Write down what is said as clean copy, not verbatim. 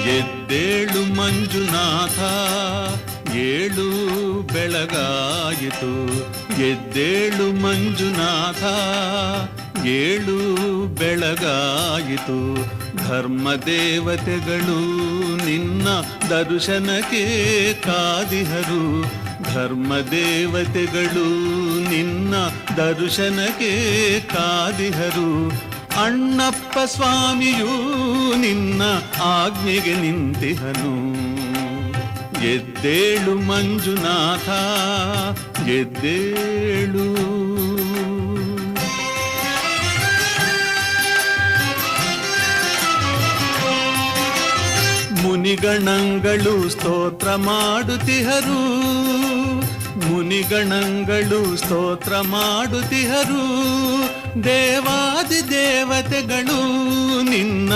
ಎದ್ದೇಳು ಮಂಜುನಾಥ, ಏಳು ಬೆಳಗಾಯಿತು. ಎದ್ದೇಳು ಮಂಜುನಾಥ, ಏಳು ಬೆಳಗಾಯಿತು. ಧರ್ಮದೇವತೆಗಳು ನಿನ್ನ ದರ್ಶನಕ್ಕೆ ಕಾದಿಹರು. ಧರ್ಮದೇವತೆಗಳು ನಿನ್ನ ದರ್ಶನಕ್ಕೆ ಕಾದಿಹರು. ಅಣ್ಣಪ್ಪ ಸ್ವಾಮಿಯೂ ನಿನ್ನ ಆಜ್ಞೆಗೆ ನಿಂತಿಹನು. ಎದ್ದೇಳು ಮಂಜುನಾಥ, ಎದ್ದೇಳು. ಮುನಿಗಣಗಳು ಸ್ತೋತ್ರ ಮಾಡುತ್ತಿಹರು. ಮುನಿಗಣಗಳು ಸ್ತೋತ್ರ ಮಾಡುತ್ತಿಹರು. ದೇವಾದಿ ದೇವತೆಗಳು ನಿನ್ನ